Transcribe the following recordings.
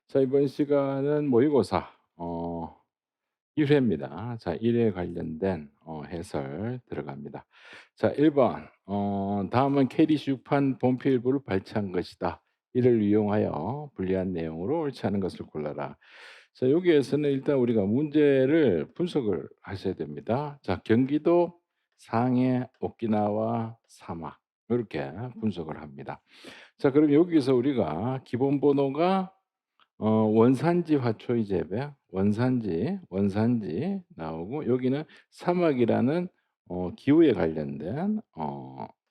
자, 이번 시간은 모의고사 1 회입니다. 자, 1 회에 관련된 해설 들어갑니다. 자, 1 번 "다음은 KDC판 본표 일부를 발췌한 것이다. 이를 이용하여 불리한 내용으로 옳지 않은 것을 골라라." 자, 여기에서는 일단 우리가 문제를 분석을 하셔야 됩니다. 자, 경기도, 상해, 오키나와, 사막 이렇게 분석을 합니다. 자, 그럼 여기서 우리가 기본 번호가 원산지 화초의 재배, 원산지 나오고, 여기는 사막이라는 기후에 관련된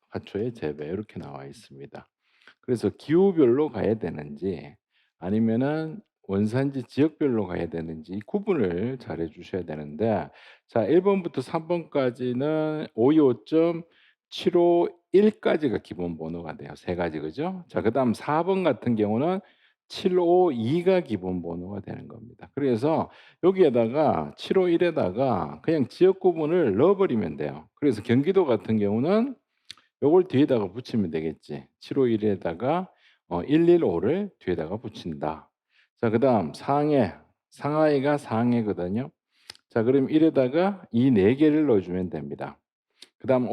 화초의 재배 이렇게 나와 있습니다. 그래서 기후별로 가야 되는지 아니면은 원산지 지역별로 가야 되는지 이 구분을 잘해 주셔야 되는데, 자, 1 번부터 3 번까지는 525.751 까지가 기본 번호가 돼요. 세 가지, 그죠? 자, 그다음 4번 같은 경우는 752가 기본 번호가 되는 겁니다. 그래서 여기에다가 751 에다가 그냥 지역 구분을 넣어 버리면 돼요. 그래서 경기도 같은 경우는 요걸 뒤에다가 붙이면 되겠지. 751 에다가 115를 뒤에다가 붙인다. 자, 그다음 상해, 상하이가 상해거든요. 자, 그럼 1 에다가 이 4 개를 넣어 주면 됩니다. 그다음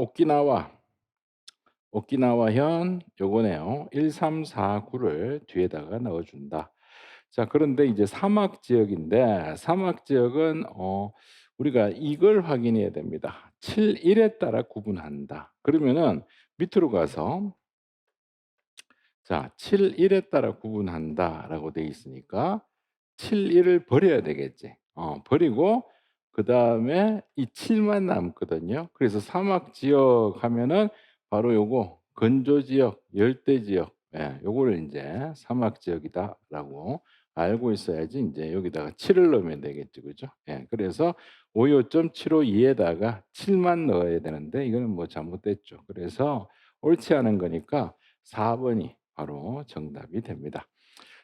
오키나와현 요거네요. 1349를 뒤에다가 넣어 준다. 자, 그런데 이제 사막 지역인데, 사막 지역은 우리가 이걸 확인해야 됩니다. 7 일에 따라 구분한다. 그러면은 밑으로 가서, 자, 7 일에 따라 구분한다라고 돼 있으니까 7 일을 버려야 되겠지. 버리고 그다음에 이 7만 남거든요. 그래서 사막 지역 하면은 바로 요거 건조 지역, 열대 지역, 예, 요거를 인제 사막 지역이다라고 알고 있어야지 인제 여기다가 7을 넣으면 되겠죠. 그죠? 예. 그래서 55.752 에다가 7만 넣어야 되는데 이거는 뭐 잘못됐죠. 그래서 옳지 않은 거니까 4 번이 바로 정답이 됩니다.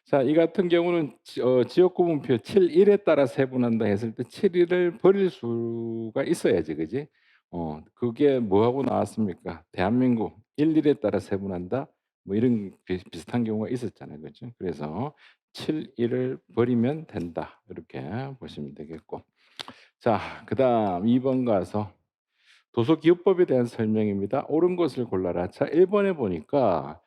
자, 이 같은 경우는 지역 구분표 7 일에 따라 세분한다 했을 때 7 일을 버릴 수가 있어야지, 그지? 그게 뭐하고 나왔습니까? 대한민국 1 일에 따라 세분한다, 뭐 이런 비슷한 경우가 있었잖아요. 그죠? 그래서 7 일을 버리면 된다, 이렇게 보시면 되겠고. 자, 그다음 2번 가서 도서기호법에 대한 설명입니다. 옳은 것을 골라라. 자, 1 번에 보니까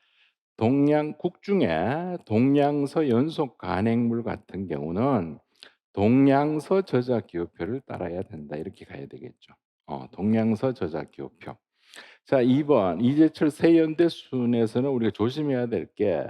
동양 중에 동양서 연속 간행물 같은 경우는 동양서 저자 기호표를 따라야 된다, 이렇게 가야 되겠죠. 동양서 저자 기호표. 자, 2번 이제철 세연대 순에서는 우리가 조심해야 될 게,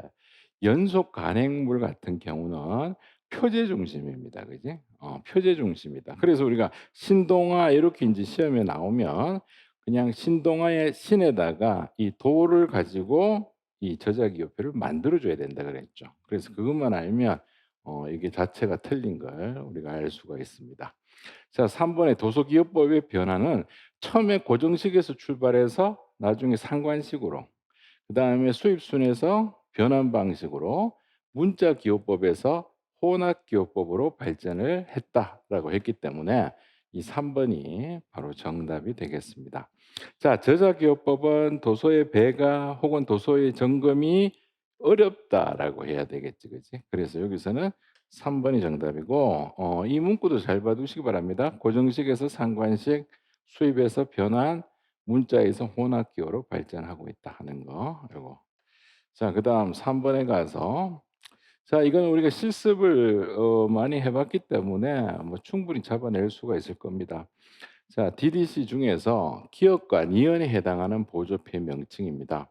연속 간행물 같은 경우는 표제 중심입니다. 그지? 표제 중심이다. 그래서 우리가 신동아 이렇게 인제 시험에 나오면 그냥 신동아의 신에다가 이 도를 가지고 이 저자 기호표를 만들어 줘야 된다 그랬죠. 그래서 그것만 알면 이게 자체가 틀린 걸 우리가 알 수가 있습니다. 자, 3 번의 도서기호법의 변화는 처음에 고정식에서 출발해서 나중에 상관식으로, 그다음에 수입순에서 변환 방식으로, 문자기호법에서 혼합기호법으로 발전을 했다라고 했기 때문에 이 3 번이 바로 정답이 되겠습니다. 자, 저자기호법은 도서의 배가 혹은 도서의 점검이 어렵다라고 해야 되겠지, 그지? 그래서 여기서는 3 번이 정답이고, 이 문구도 잘 봐 두시기 바랍니다. 고정식에서 상관식, 수입에서 변환, 문자에서 혼합기호로 발전하고 있다 하는 거 요거. 자, 그다음 3 번에 가서, 자, 이거는 우리가 실습을 많이 해 봤기 때문에 뭐 충분히 잡아낼 수가 있을 겁니다. 자, DDC 중에서 기억과 니은에 해당하는 보조표 명칭입니다.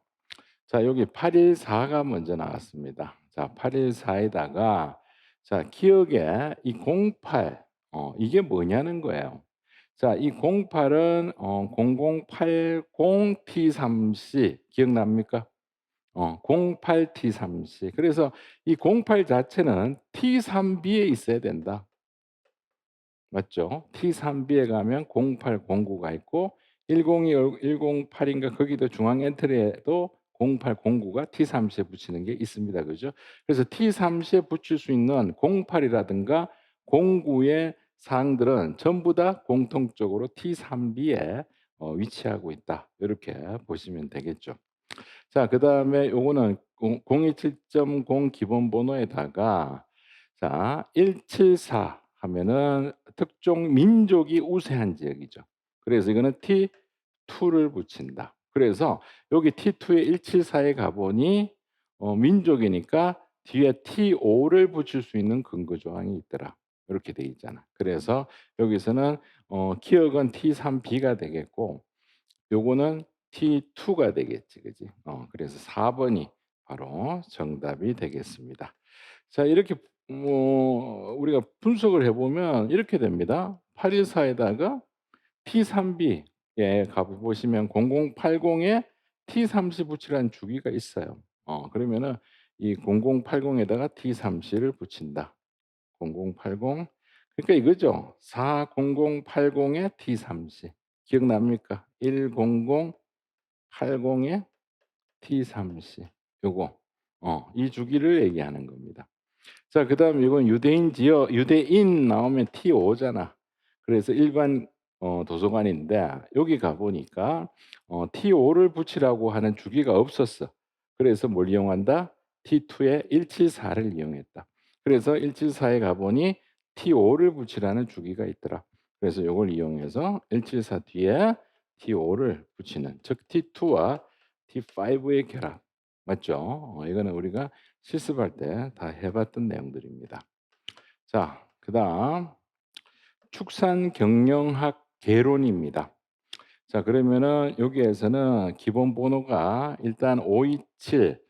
자, 여기 814가 먼저 나왔습니다. 자, 814 에다가, 자, 기억에 이 08, 이게 뭐냐는 거예요. 자, 이 08은 0080 T3C 기억납니까? 08 T3C. 그래서 이 08 자체는 T3B에 있어야 된다. 맞죠? T3B에 가면 0809가 있고, 102 108인가 거기도 중앙 엔트리에도 0809가 T3C에 붙이는 게 있습니다. 그죠? 그래서 T3C에 붙일 수 있는 08이라든가 09의 사항들은 전부 다 공통적으로 T3B에 위치하고 있다, 이렇게 보시면 되겠죠. 자, 그다음에 요거는 027.0 기본 번호에다가, 자, 174 하면은 특정 민족이 우세한 지역이죠. 그래서 이거는 T2를 붙인다. 그래서 여기 T2에 174에 가보니 민족이니까 뒤에 T5를 붙일 수 있는 근거 조항이 있더라. 이렇게 돼 있잖아. 그래서 여기서는 기억은 T3B가 되겠고 요거는 T2가 되겠지. 그지? 그래서 4 번이 바로 정답이 되겠습니다. 자, 이렇게 우리가 분석을 해 보면 이렇게 됩니다. 814에다가 T3B 예 가 보시면 0080에 T3C 붙이라는 주기가 있어요. 그러면은 이 0080에다가 T3C를 붙인다. 0080 그러니까 이거죠. 40080에 T3C 기억납니까? 10080에 T3C 요거 이 주기를 얘기하는 겁니다. 자, 그다음에 이건 유대인 나오면 T5잖아. 그래서 일반 도서관인데 여기 가 보니까 T5를 붙이라고 하는 주기가 없었어. 그래서 뭘 이용한다? T2에 174를 이용했다. 그래서 174에 가 보니 T5를 붙이라는 주기가 있더라. 그래서 요걸 이용해서 174 뒤에 T5를 붙이는 즉 T2와 T5의 결합. 맞죠? 이거는 우리가 실습할 때 다 해 봤던 내용들입니다. 자, 그다음 축산 경영학 개론입니다. 자, 그러면은 여기에서는 기본 번호가 일단 527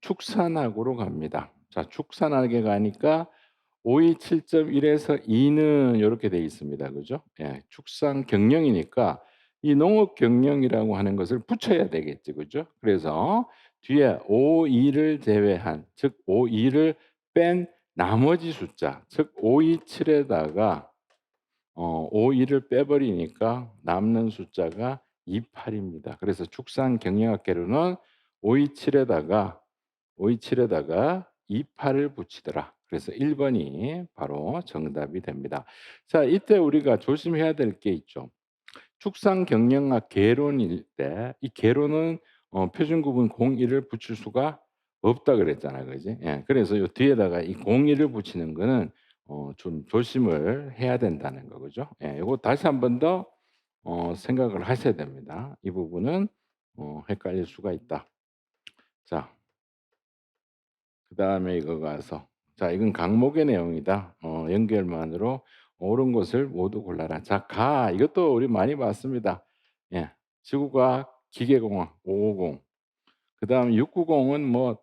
축산학으로 갑니다. 자, 축산학에 가니까 527.1에서 2는 요렇게 돼 있습니다. 그죠? 예. 축산 경영이니까 이 농업 경영이라고 하는 것을 붙여야 되겠지. 그죠? 그래서 뒤에 52를 제외한 즉 52를 뺀 나머지 숫자 즉 527에다가 52를 빼버리니까 남는 숫자가 28입니다. 그래서 축산 경영학개론은 527에다가 28을 붙이더라. 그래서 1 번이 바로 정답이 됩니다. 자, 이때 우리가 조심해야 될 게 있죠. 축산 경영학 개론일 때 이 개론은 표준 구분 01을 붙일 수가 없다 그랬잖아요. 그지? 예. 그래서 요 뒤에다가 이 01을 붙이는 거는 좀 조심을 해야 된다는 거 그죠? 예. 요거 다시 한 번 더 생각을 하셔야 됩니다. 이 부분은 헷갈릴 수가 있다. 자, 그다음에 이거 가서 자, 이건 강목의 내용이다. 연결만으로 옳은 것을 모두 골라라. 자, 이것도 우리 많이 봤습니다. 예. 지구과학, 기계공학 550. 그다음에 690은 뭐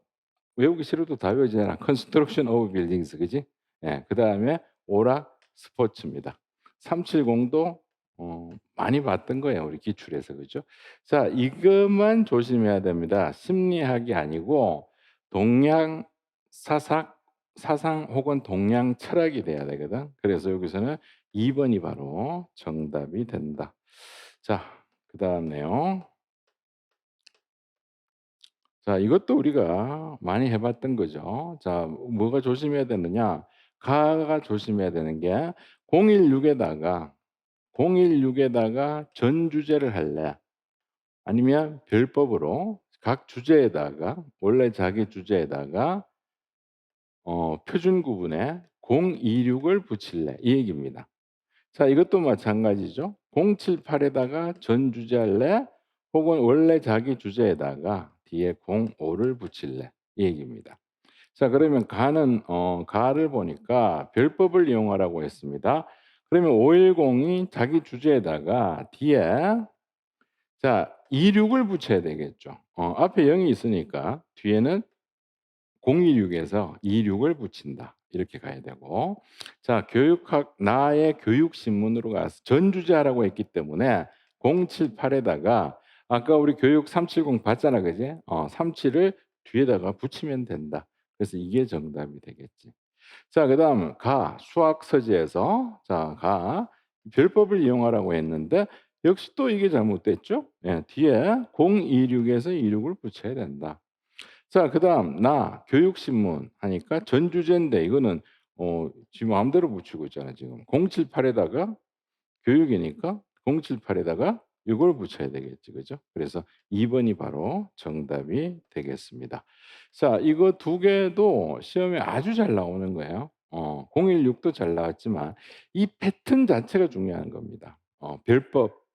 외우기 싫어도 다 외워지잖아. Construction of Buildings 그지? 예. 그다음에 오락 스포츠입니다. 370도 많이 봤던 거예요, 우리 기출에서. 그죠? 자, 이것만 조심해야 됩니다. 심리학이 아니고 동양 사삭 사상 혹은 동양 철학이 돼야 되거든. 그래서 여기서는 2 번이 바로 정답이 된다. 자, 그다음 내용. 자, 이것도 우리가 많이 해 봤던 거죠. 자, 뭐가 조심해야 되느냐? 가가 조심해야 되는 게 016에다가 016에다가 전 주제를 할래? 아니면 별법으로 각 주제에다가 원래 자기 주제에다가 표준 구분에 026을 붙일래? 이 얘기입니다. 자, 이것도 마찬가지죠. 078에다가 전 주제 할래? 혹은 원래 자기 주제에다가 뒤에 05를 붙일래? 이 얘기입니다. 자, 그러면 가를 보니까 별법을 이용하라고 했습니다. 그러면 510이 자기 주제에다가 뒤에 자, 26을 붙여야 되겠죠. 앞에 0이 있으니까 뒤에는 026에서 26을 붙인다. 이렇게 가야 되고. 자, 교육학 나의 교육 신문으로 가서 전 주제하라고 했기 때문에 078에다가 아까 우리 교육 370 봤잖아. 그지? 37을 뒤에다가 붙이면 된다. 그래서 이게 정답이 되겠지. 자, 그다음 수학 서지에서 자, 별법을 이용하라고 했는데 역시 또 이게 잘못됐죠? 예, 뒤에 026에서 26을 붙여야 된다. 자, 그다음 교육신문 하니까 전 주제인데 이거는 지금 마음대로 붙이고 있잖아 지금. 078에다가 교육이니까 078에다가 이걸 붙여야 되겠지. 그죠? 그래서 2 번이 바로 정답이 되겠습니다. 자, 이거 두 개도 시험에 아주 잘 나오는 거예요. 016도 잘 나왔지만 이 패턴 자체가 중요한 겁니다. 별법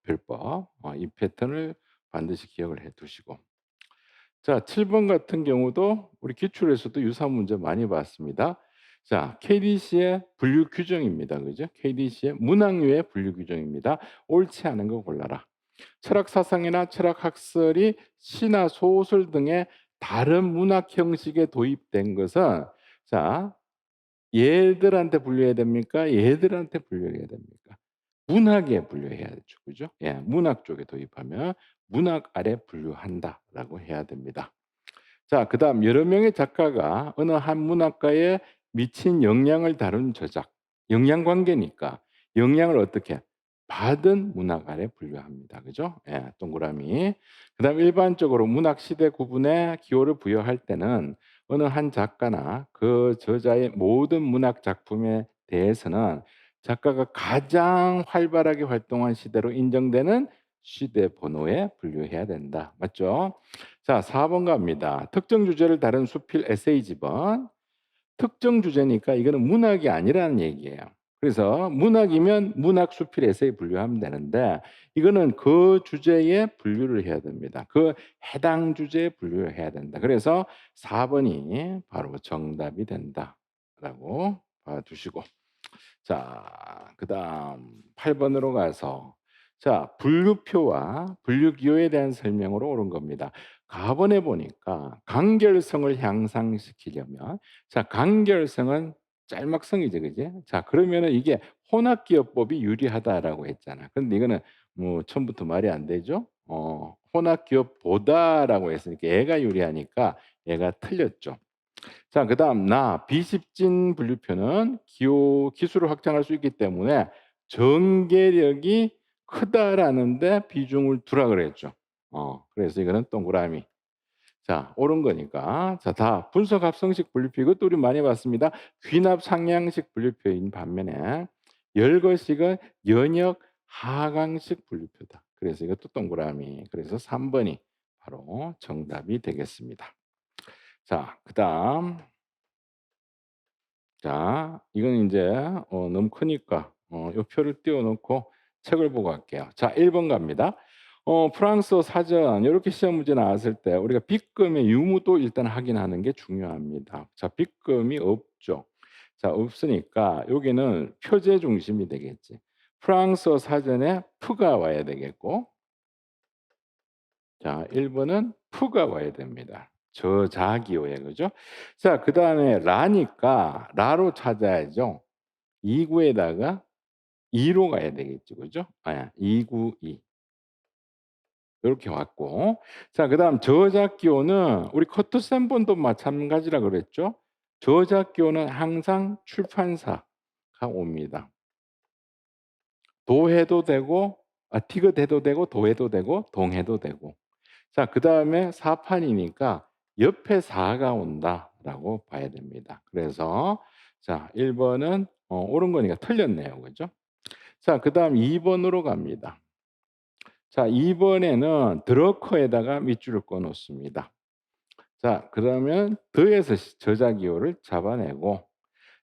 이 패턴을 반드시 기억을 해 두시고. 자 7번 같은 경우도 우리 기출에서도 유사한 문제 많이 봤습니다. 자 KDC의 분류 규정입니다. 그죠? KDC의 문학류의 분류 규정입니다. 옳지 않은 거 골라라. 철학 사상이나 철학 학설이 시나 소설 등의 다른 문학 형식에 도입된 것은 자 얘들한테 분류해야 됩니까? 얘들한테 분류해야 됩니까? 문학에 분류해야죠. 그죠? 예. 문학 쪽에 도입하면 문학 아래 분류한다라고 해야 됩니다. 자, 그다음 여러 명의 작가가 어느 한 문학가에 미친 영향을 다룬 저작, 영향 관계니까 영향을 어떻게 받은 문학 아래 분류합니다. 그죠? 예, 동그라미. 그다음 일반적으로 문학 시대 구분에 기호를 부여할 때는 어느 한 작가나 그 저자의 모든 문학 작품에 대해서는 작가가 가장 활발하게 활동한 시대로 인정되는 시대 번호에 분류해야 된다. 맞죠? 자, 4번 갑니다. 특정 주제를 다룬 수필 에세이집은 특정 주제니까 이거는 문학이 아니라는 얘기예요. 그래서 문학이면 문학 수필 에세이 분류하면 되는데 이거는 그 주제에 분류를 해야 됩니다. 그 해당 주제에 분류를 해야 된다. 그래서 4 번이 바로 정답이 된다라고 봐 두시고 자, 그다음 8 번으로 가서 자, 분류표와 분류기호에 대한 설명으로 옳은 겁니다. 가번에 보니까 간결성을 향상시키려면 자, 간결성은 짤막성이죠. 그지? 자, 그러면은 이게 혼합기호법이 유리하다라고 했잖아. 근데 이거는 뭐 처음부터 말이 안 되죠? 혼합기호보다라고 했으니까 얘가 유리하니까 얘가 틀렸죠. 자 그다음 비십진 분류표는 기호 기술을 확장할 수 있기 때문에 "전개력이 크다."라는 데 비중을 두라 그랬죠. 그래서 이거는 동그라미. 자 옳은 거니까. 자 다 분석 합성식 분류표 이것도 우리 많이 봤습니다. 귀납 상향식 분류표인 반면에 열거식은 연역 하강식 분류표다. 그래서 이것도 동그라미. 그래서 3 번이 바로 정답이 되겠습니다. 자 그다음 자, 이건 인제 너무 크니까 요 표를 띄워 놓고 책을 보고 할게요. 자 1번 갑니다. 프랑스어 사전 요렇게 시험 문제 나왔을 때 우리가 빗금의 유무도 일단 확인하는 게 중요합니다. 자 빗금이 없죠. 자 없으니까 여기는 표제 중심이 되겠지. 프랑스어 사전에 프가 와야 되겠고 자 1 번은 프가 와야 됩니다. 저자기호에 그죠? 자 그다음에 라니까 라로 찾아야죠. 2 구에다가 2로 가야 되겠죠. 그죠? 아 2 구 2 요렇게 왔고 자 그다음 저작기호는 우리 커트센본도 마찬가지라 그랬죠? 저작기호는 항상 출판사가 옵니다. 도해도 되고 디귿해도 되고 도해도 되고 동해도 되고 자 그다음에 사판이니까 옆에 4가 온다라고 봐야 됩니다. 그래서 자 1 번은 옳은 거니까 틀렸네요. 그죠? 자 그다음 2 번으로 갑니다. 자 2 번에는 드러커에다가 밑줄을 그어 놓습니다. 자 그러면 더에서 저자기호를 잡아내고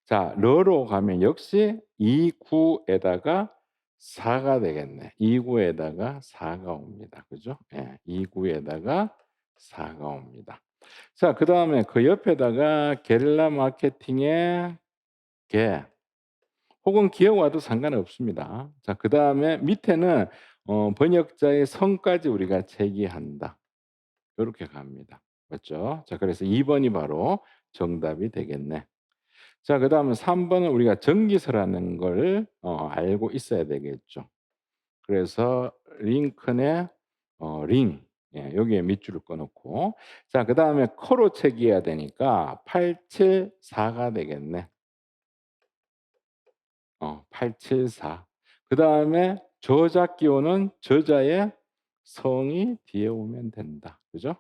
자 러로 가면 역시 2 구에다가 4가 되겠네. 2 구에다가 4가 옵니다. 그죠? 예. 2 구에다가 4가 옵니다. 자 그다음에 그 옆에다가 게릴라 마케팅의 게 혹은 기억 와도 상관없습니다. 자 그다음에 밑에는 번역자의 성까지 우리가 제기한다. 요렇게 갑니다. 맞죠? 자 그래서 2 번이 바로 정답이 되겠네. 자 그다음에 3 번은 우리가 전기서라는 걸 알고 있어야 되겠죠. 그래서 링컨의 링 예 여기에 밑줄을 그어 놓고 자 그다음에 커로 체기해야 되니까 874가 되겠네. 874. 그다음에 저작 기호는 저자의 성이 뒤에 오면 된다. 그죠?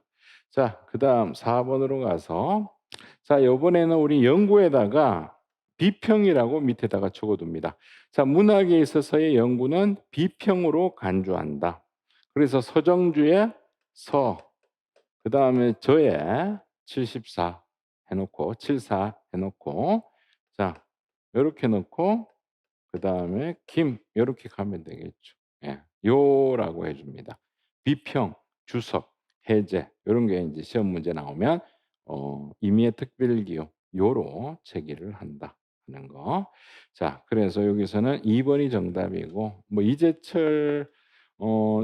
자 그다음 4 번으로 가서 자 요번에는 우리 연구에다가 비평이라고 밑에다가 적어 둡니다. 자 문학에 있어서의 연구는 비평으로 간주한다. 그래서 서정주의 서 그다음에 저의 74 해 놓고 74 해 놓고 자 요렇게 넣고 그다음에 김 요렇게 가면 되겠죠. 예. 요라고 해 줍니다. 비평, 주석, 해제 요런 게 인제 시험 문제 나오면 임의의 특별기호 요로 제기를 한다 하는 거. 자 그래서 여기서는 2 번이 정답이고 뭐 이제철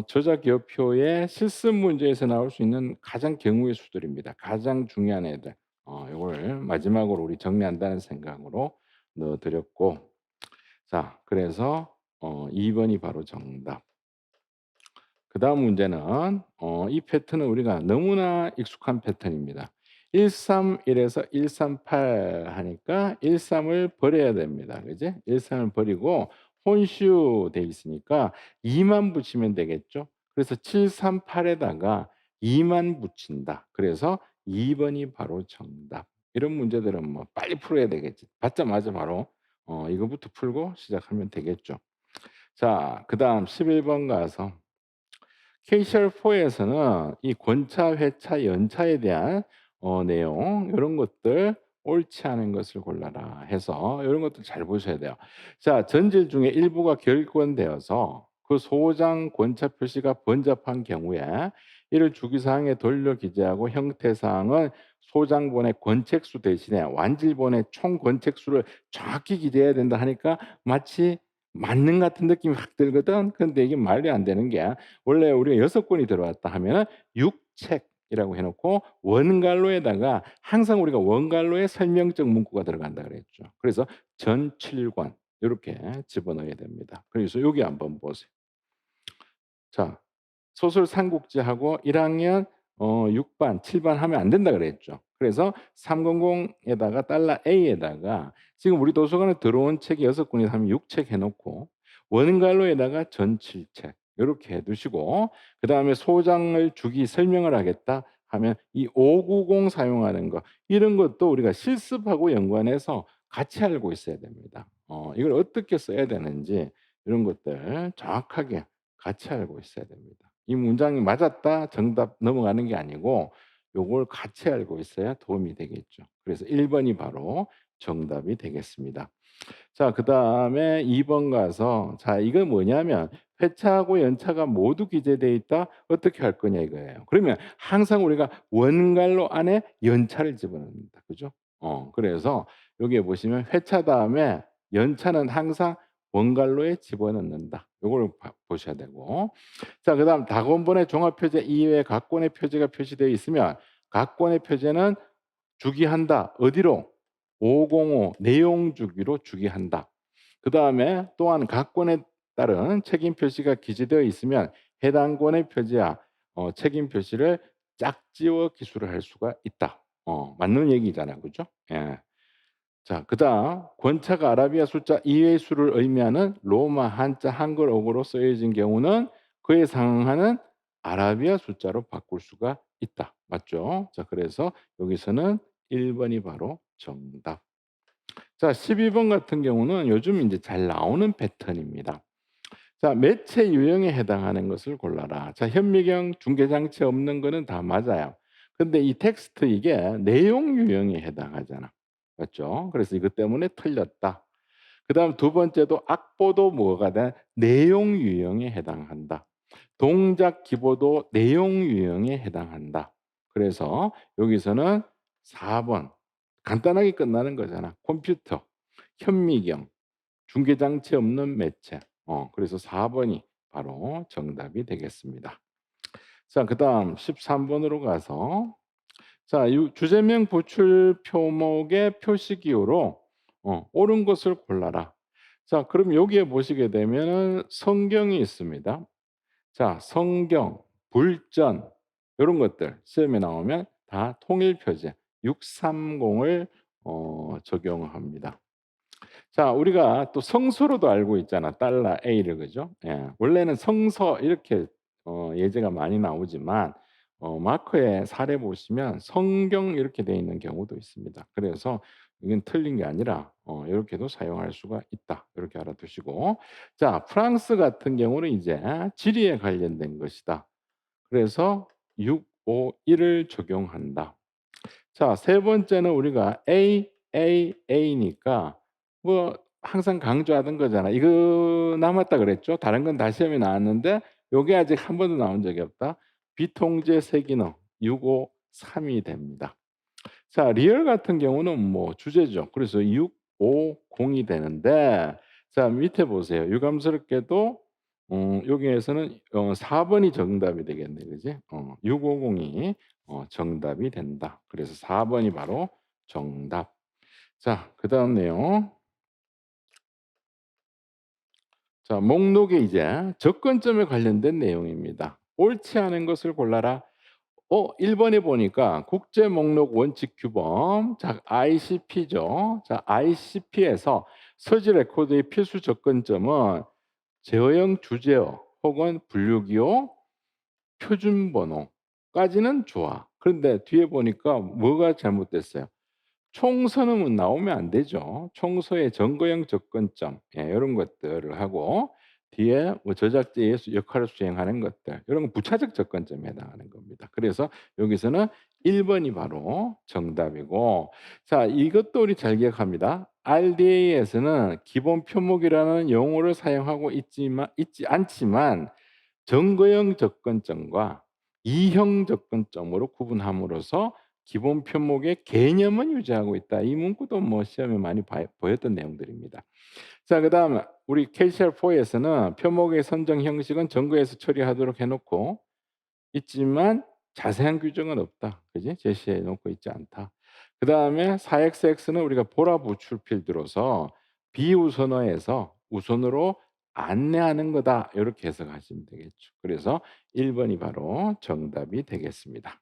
저자기호표의 실습 문제에서 나올 수 있는 가장 경우의 수들입니다. 가장 중요한 애들. 요걸 마지막으로 우리 정리한다는 생각으로 넣어 드렸고 자 그래서 2 번이 바로 정답. 그다음 문제는 이 패턴은 우리가 너무나 익숙한 패턴입니다. 131 에서 138 하니까 13을 버려야 됩니다. 그지? 13을 버리고 혼슈 돼 있으니까 2만 붙이면 되겠죠. 그래서 738 에다가 2만 붙인다. 그래서 2 번이 바로 정답. 이런 문제들은 뭐 빨리 풀어야 되겠지. 받자마자 바로 이거부터 풀고 시작하면 되겠죠. 자 그다음 11번 가서 캐시얼4에서는 이 권차, 회차, 연차에 대한 내용 요런 것들 옳지 않은 것을 골라라 해서 요런 것들 잘 보셔야 돼요. 자 전질 중에 일부가 결권되어서 그 소장 권차 표시가 번잡한 경우에 이를 주기사항에 돌려 기재하고 형태사항은 소장본의 권책수 대신에 완질본의 총 권책수를 정확히 기재해야 된다 하니까 마치 만능 같은 느낌이 확 들거든. 근데 이게 말이 안 되는 게 원래 우리가 6 권이 들어왔다 하면은 6책이라고 해 놓고 원갈로에다가 항상 우리가 원갈로에 설명적 문구가 들어간다 그랬죠. 그래서 전 7권 요렇게 집어넣어야 됩니다. 그래서 여기 한번 보세요. 자 소설 삼국지하고 1 학년 6 반, 7반 하면 안 된다 그랬죠. 그래서 300 에다가 달러 A에다가 지금 우리 도서관에 들어온 책이 6 권이다 하면 6책 해 놓고 원갈로에다가 전 7책 요렇게 해 두시고 그다음에 소장을 주기 설명을 하겠다 하면 이 590 사용하는 거 이런 것도 우리가 실습하고 연관해서 같이 알고 있어야 됩니다. 이걸 어떻게 써야 되는지 이런 것들 정확하게 같이 알고 있어야 됩니다. 이 문장이 맞았다 정답 넘어가는 게 아니고 요걸 같이 알고 있어야 도움이 되겠죠. 그래서 1 번이 바로 정답이 되겠습니다. 자 그다음에 2번 가서 자 이건 뭐냐면 회차하고 연차가 모두 기재되어 있다. 어떻게 할 거냐 이거예요. 그러면 항상 우리가 원갈로 안에 연차를 집어넣습니다. 그죠? 그래서 여기에 보시면 회차 다음에 연차는 항상 원갈로에 집어넣는다. 요걸 보셔야 되고 자 그다음 다권본의 종합표제 이외에 각권의 표제가 표시되어 있으면 각권의 표제는 주기한다. 어디로? 505 내용 주기로 주기한다. 그다음에 또한 각권에 따른 책임 표시가 기재되어 있으면 해당 권의 표지와 책임 표시를 짝지워 기술을 할 수가 있다. 맞는 얘기잖아요. 그죠? 예. 자 그다음 권차가 아라비아 숫자 이외의 수를 의미하는 로마 한자 한글 어구로 쓰여진 경우는 그에 상응하는 아라비아 숫자로 바꿀 수가 있다. 맞죠? 자 그래서 여기서는 1 번이 바로 정답. 자 12번 같은 경우는 요즘 인제 잘 나오는 패턴입니다. 자 매체 유형에 해당하는 것을 골라라. 자 현미경 중계 장치 없는 거는 다 맞아요. 근데 이 텍스트 이게 내용 유형에 해당하잖아. 맞죠? 그래서 이것 때문에 틀렸다. 그다음 두 번째도 악보도 뭐가 돼? 내용 유형에 해당한다. 동작 기보도 내용 유형에 해당한다. 그래서 여기서는 4번 간단하게 끝나는 거잖아. 컴퓨터, 현미경, 중계장치 없는 매체. 그래서 4 번이 바로 정답이 되겠습니다. 자 그다음 13 번으로 가서 자 유 주제명 보출 표목의 표시 기호로 옳은 것을 골라라. 자 그럼 여기에 보시게 되면은 성경이 있습니다. 자 성경, 불전 요런 것들 시험에 나오면 다 통일 표제 630을 적용합니다. 자 우리가 또 성서로도 알고 있잖아. 달러 A를 그죠? 예. 원래는 성서 이렇게 예제가 많이 나오지만 마커의 사례 보시면 성경 이렇게 돼 있는 경우도 있습니다. 그래서 이건 틀린 게 아니라 요렇게도 사용할 수가 있다. 요렇게 알아두시고 자 프랑스 같은 경우는 이제 지리에 관련된 것이다. 그래서 651을 적용한다. 자 세 번째는 우리가 A, A, A니까 뭐 항상 강조하던 거잖아. "이거 남았다." 그랬죠. 다른 건 다 시험에 나왔는데 요게 아직 한 번도 나온 적이 없다. 비통제 세기능 653이 됩니다. 자 리얼 같은 경우는 뭐 주제죠. 그래서 650이 되는데 자 밑에 보세요. 유감스럽게도 여기에서는 4 번이 정답이 되겠네. 그지? 650이 정답이 된다. 그래서 4 번이 바로 정답. 자 그다음 내용. 자 목록에 이제 접근점에 관련된 내용입니다. 옳지 않은 것을 골라라. 1 번에 보니까 국제 목록 원칙 규범 자 ICP죠. 자 ICP에서 서지 레코드의 필수 접근점은 제어형 주제어 혹은 분류기호, 표준 번호까지는 좋아. 그런데 뒤에 보니까 뭐가 잘못됐어요? 총선음은 나오면 안 되죠. 총서의 증거형 접근점 요런 것들을 하고 뒤에 뭐 저작자의 역할을 수행하는 것들 요런 건 부차적 접근점에 해당하는 겁니다. 그래서 여기서는 1 번이 바로 정답이고 자 이것도 우리 잘 기억합니다. RDA에서는 기본 표목이라는 용어를 사용하고 있지 않지만 정거형 접근점과 이형 접근점으로 구분함으로써 기본 표목의 개념은 유지하고 있다. 이 문구도 뭐 시험에 많이 보였던 내용들입니다. 자, 그다음 우리 KCR4에서는 표목의 선정 형식은 정거에서 처리하도록 해놓고 있지만 자세한 규정은 없다. 그지? 제시해 놓고 있지 않다. 그다음에 4XX는 우리가 보라 부출 필드로서 비우선어에서 우선으로 안내하는 거다. 이렇게 해석하시면 되겠죠. 그래서 1 번이 바로 정답이 되겠습니다.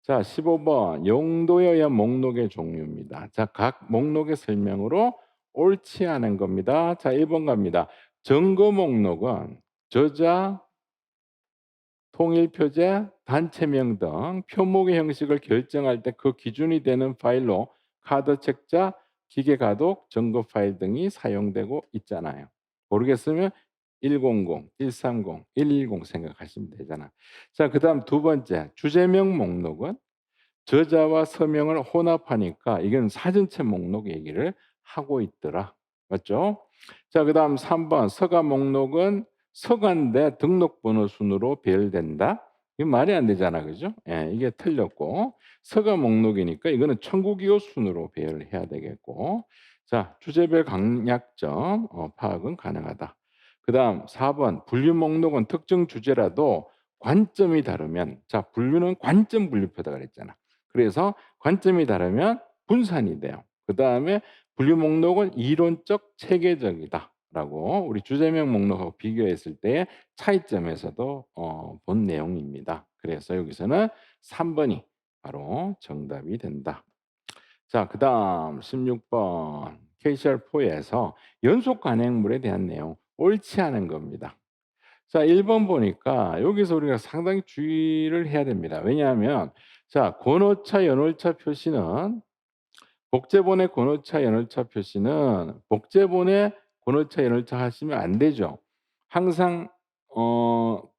자 15번 용도에 의한 목록의 종류입니다. 자 각 목록의 설명으로 옳지 않은 겁니다. 자 1번 갑니다. 정거 목록은 저자 통일 표제, 단체명 등 표목의 형식을 결정할 때 그 기준이 되는 파일로 카드 책자, 기계 가독, 점거 파일 등이 사용되고 있잖아요. 모르겠으면 100, 130, 110 생각하시면 되잖아. 자, 그다음 두 번째 주제명 목록은 저자와 서명을 혼합하니까 이건 사전체 목록 얘기를 하고 있더라. 맞죠? 자, 그다음 3번 서가 목록은 서가인데 등록번호 순으로 배열된다. 이게 말이 안 되잖아. 그죠? 예, 이게 틀렸고 서가 목록이니까 이거는 천국이호 순으로 배열을 해야 되겠고 자, 주제별 강약점 파악은 가능하다. 그다음 4번 분류 목록은 특정 주제라도 관점이 다르면 자, 분류는 관점 분류표다 그랬잖아. 그래서 관점이 다르면 분산이 돼요. 그다음에 분류 목록은 이론적 체계적이다라고 우리 주제명 목록하고 비교했을 때의 차이점에서도 본 내용입니다. 그래서 여기서는 3 번이 바로 정답이 된다. 자 그다음 16번 KCR4에서 연속 관행물에 대한 내용 옳지 않은 겁니다. 자 1번 보니까 여기서 우리가 상당히 주의를 해야 됩니다. 왜냐하면 자 권오차, 연월차 표시는 복제본의 권오차, 연월차 표시는 복제본의 권오차, 연월차 하시면 안 되죠. 항상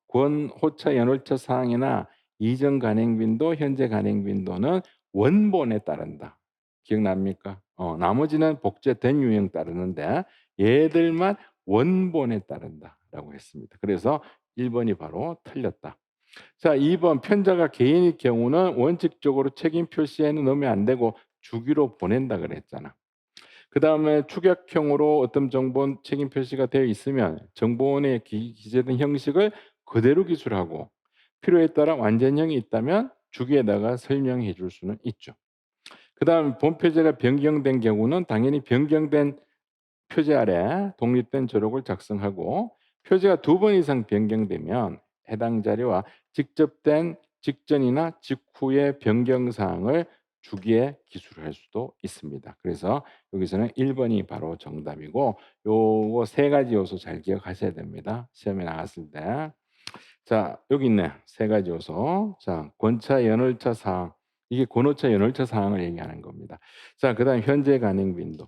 권호차, 연월차 사항이나 이전 간행 빈도, 현재 간행 빈도는 원본에 따른다. 기억납니까? 나머지는 복제된 유형 따르는데 얘들만 원본에 따른다라고 했습니다. 그래서 1 번이 바로 틀렸다. 자 2번 편자가 개인일 경우는 원칙적으로 책임 표시에는 넣으면 안 되고 주기로 보낸다 그랬잖아. 그다음에 축약형으로 어떤 정보는 책임 표시가 되어 있으면 정보원에 기재된 형식을 그대로 기술하고 필요에 따라 완전형이 있다면 주기에다가 설명해 줄 수는 있죠. 그다음 본표제가 변경된 경우는 당연히 변경된 표제 아래 독립된 저록을 작성하고 표제가 2번 이상 변경되면 해당 자료와 직접된 직전이나 직후의 변경 사항을 주기에 기술할 수도 있습니다. 그래서 여기서는 1 번이 바로 정답이고 요거 세 가지 요소 잘 기억하셔야 됩니다. 시험에 나왔을 때. 자, 여기 있네. 세 가지 요소. 자, 권차 연월차 사항. 이게 권오차 연월차 사항을 얘기하는 겁니다. 자, 그다음 현재 간행 빈도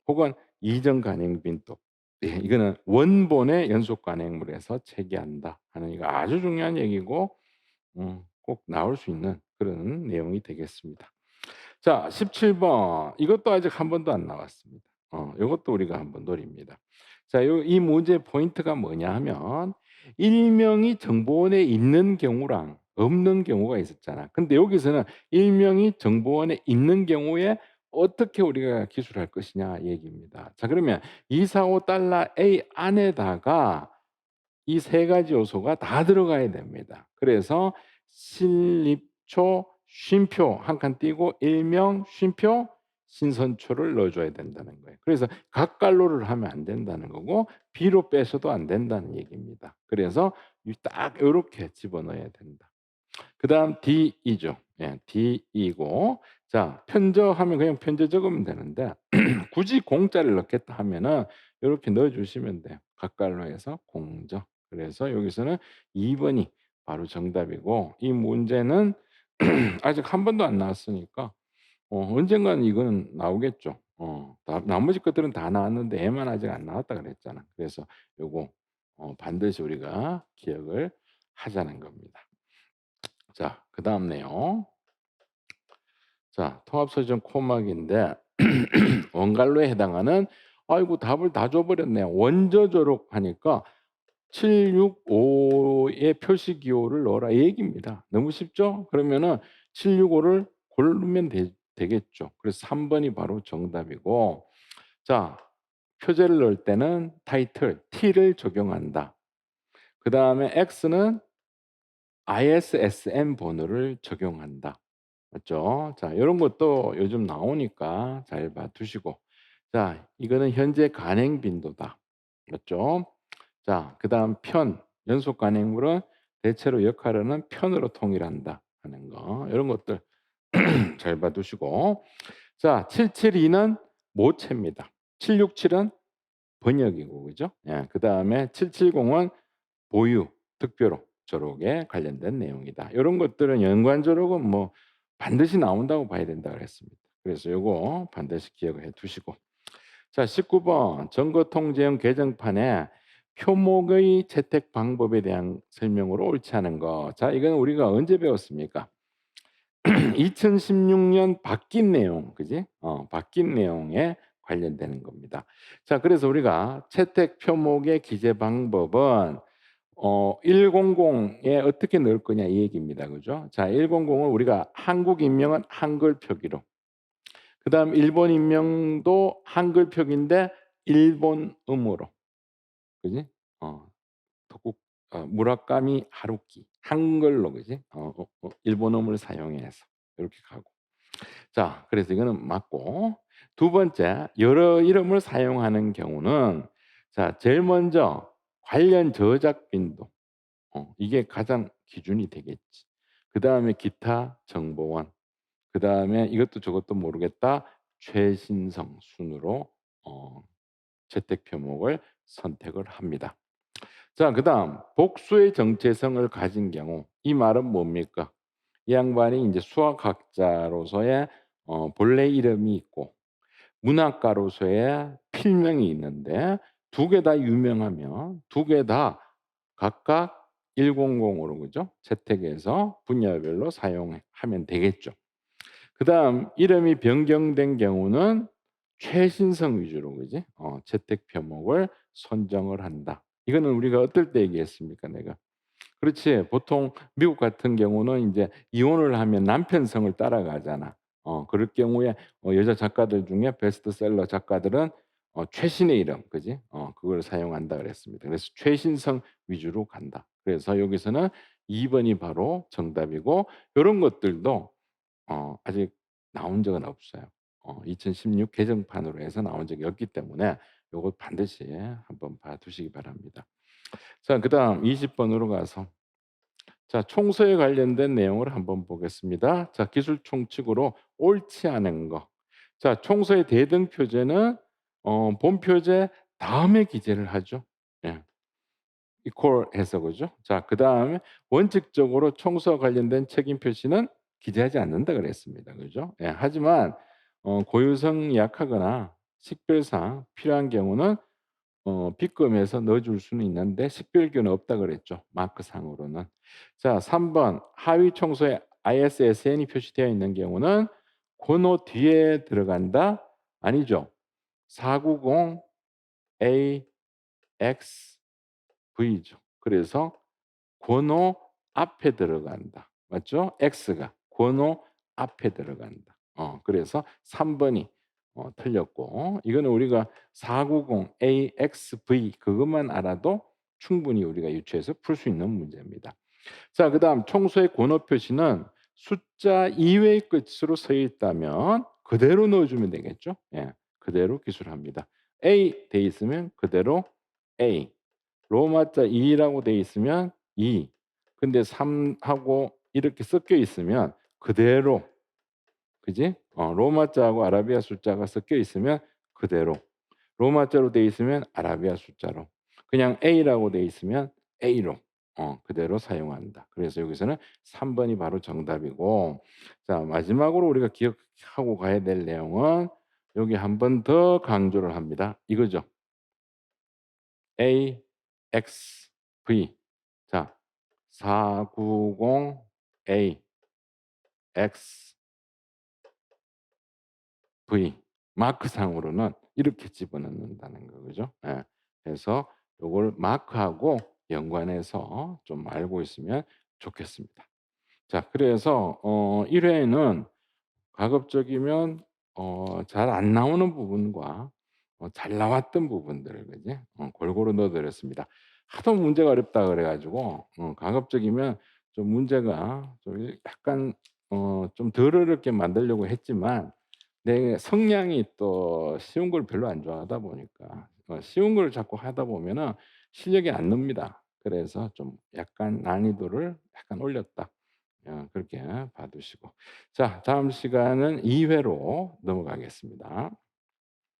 혹은 이전 간행 빈도. 예, 이거는 원본의 연속 간행물에서 체계한다 하는 이거 아주 중요한 얘기고 꼭 나올 수 있는 그런 내용이 되겠습니다. 자, 17번. 이것도 아직 한 번도 안 나왔습니다. 요것도 우리가 한번 노립니다. 자, 이 문제의 포인트가 뭐냐 하면 일명이 정보원에 있는 경우랑 없는 경우가 있었잖아. 근데 여기서는 일명이 정보원에 있는 경우에 어떻게 우리가 기술할 것이냐 얘기입니다. 자, 그러면 245달러 A 안에다가 이 세 가지 요소가 다 들어가야 됩니다. 그래서 신립초, 쉼표 한 칸 띄고 일명, 쉼표, 신선초를 넣어 줘야 된다는 거예요. 그래서 각갈로를 하면 안 된다는 거고 B로 빼서도 안 된다는 얘기입니다. 그래서 이 딱 요렇게 집어넣어야 된다. 그다음 D이죠. 예, D이고 자, 편저하면 그냥 편저 적으면 되는데 굳이 공짜를 넣겠다 하면은 요렇게 넣어 주시면 돼요. 각갈로 해서 공저. 그래서 여기서는 2 번이 바로 정답이고 이 문제는 아직 한 번도 안 나왔으니까 언젠가는 이거는 나오겠죠. 나머지 것들은 다 나왔는데 얘만 아직 안 나왔다 그랬잖아. 그래서 요거 반드시 우리가 기억을 하자는 겁니다. 자, 그다음 내용. 자, 통합소지점 코막인데 원갈로에 해당하는 아이고 답을 다 줘 버렸네요. 원저조록 하니까 765의 표시 기호를 넣어라 이 얘기입니다. 너무 쉽죠? 그러면은 765를 고르면 되겠죠. 그래서 3 번이 바로 정답이고 자, 표제를 넣을 때는 타이틀 T를 적용한다. 그다음에 X는 ISSN 번호를 적용한다. 맞죠? 자, 요런 것도 요즘 나오니까 잘 봐 두시고. 자, 이거는 현재 간행 빈도다. 맞죠? 자, 그다음 편, 연속 간행물은 대체로 역할하는 편으로 통일한다 하는 거. 요런 것들 잘 봐 두시고. 자, 772는 모체입니다. 767은 번역이고 그죠? 예. 그다음에 770은 보유, 특별호 조록에 관련된 내용이다. 요런 것들은 연관 조록은 뭐 반드시 나온다고 봐야 된다 그랬습니다. 그래서 요거 반드시 기억을 해 두시고. 자, 19번 점거 통제형 개정판에 표목의 채택 방법에 대한 설명으로 옳지 않은 거. 자, 이건 우리가 언제 배웠습니까? 2016년 바뀐 내용, 그지? 바뀐 내용에 관련되는 겁니다. 자, 그래서 우리가 채택 표목의 기재 방법은 100에 어떻게 넣을 거냐 이 얘기입니다. 그죠? 자, 100을 우리가 한국 인명은 한글 표기로. 그다음 일본 인명도 한글 표기인데 일본음으로. 그지? 어. 독국 무라카미 하루키 한글로 그지? 일본어를 사용해서 이렇게 가고. 자, 그래서 이거는 맞고 두 번째 여러 이름을 사용하는 경우는 자, 제일 먼저 관련 저작 빈도 이게 가장 기준이 되겠지. 그다음에 기타 정보원, 그다음에 이것도 저것도 모르겠다 최신성 순으로 어 채택 표목을 선택을 합니다. 자, 그다음 복수의 정체성을 가진 경우 이 말은 뭡니까? 이 양반이 이제 수학학자로서의 본래 이름이 있고 문학가로서의 필명이 있는데 두 개 다 유명하면 두 개 다 각각 100으로 그죠? 채택해서 분야별로 사용하면 되겠죠. 그다음 이름이 변경된 경우는 최신성 위주로 그지? 채택 표목을 선정을 한다. 이거는 우리가 어떨 때 얘기했습니까, 내가? 그렇지. 보통 미국 같은 경우는 이제 이혼을 하면 남편 성을 따라가잖아. 그럴 경우에 여자 작가들 중에 베스트셀러 작가들은 최신의 이름, 그지? 그걸 사용한다 그랬습니다. 그래서 최신성 위주로 간다. 그래서 여기서는 2 번이 바로 정답이고 요런 것들도 아직 나온 적은 없어요. 2016 개정판으로 해서 나온 적이 없기 때문에 요거 반드시 한번 봐 두시기 바랍니다. 자, 그다음 20 번으로 가서 자, 총서에 관련된 내용을 한번 보겠습니다. 자, 기술 총칙으로 옳지 않은 거. 자, 총서의 대등 표제는 본 표제 다음에 기재를 하죠. 예. 이퀄해서 그죠? 자, 그다음에 원칙적으로 총서와 관련된 책임 표시는 기재하지 않는다 그랬습니다. 그죠? 예. 하지만 고유성이 약하거나 식별상 필요한 경우는 B급에서 넣어 줄 수는 있는데 식별기는 없다 그랬죠, 마크상으로는. 자, 3번 하위 청소에 ISSN이 표시되어 있는 경우는 번호 뒤에 들어간다? 아니죠. 490 AXV죠. 그래서 번호 앞에 들어간다. 맞죠? X가 번호 앞에 들어간다. 그래서 3 번이 틀렸고, 이거는 우리가 490 AXV 그것만 알아도 충분히 우리가 유추해서 풀 수 있는 문제입니다. 자, 그다음 청소의 번호 표시는 숫자 이외의 끝으로 서 있다면 그대로 넣어 주면 되겠죠? 예. 그대로 기술합니다. A 돼 있으면 그대로 A. 로마자 2 라고 돼 있으면 2. 근데 3 하고 이렇게 섞여 있으면 그대로, 그지? 로마자하고 아라비아 숫자가 섞여 있으면 그대로, 로마자로 돼 있으면 아라비아 숫자로, 그냥 A라고 돼 있으면 A로 그대로 사용한다. 그래서 여기서는 3 번이 바로 정답이고, 자 마지막으로 우리가 기억하고 가야 될 내용은 여기 한 번 더 강조를 합니다. 이거죠. A, X, V. 자 490 A, X, V. 마크상으로는 이렇게 집어넣는다는 거, 그죠? 예. 그래서 요걸 마크하고 연관해서 좀 알고 있으면 좋겠습니다. 자, 그래서 1 회에는 가급적이면 잘 안 나오는 부분과 잘 나왔던 부분들을, 그지? 골고루 넣어 드렸습니다. 하도 문제가 어렵다 그래 가지고 가급적이면 좀 문제가 좀 약간 좀 덜 어렵게 만들려고 했지만, 내 성향이 또 쉬운 걸 별로 안 좋아하다 보니까 쉬운 걸 자꾸 하다 보면은 실력이 안 늡니다. 그래서 좀 약간 난이도를 약간 올렸다. 그렇게 봐 두시고. 자, 다음 시간은 2 회로 넘어가겠습니다.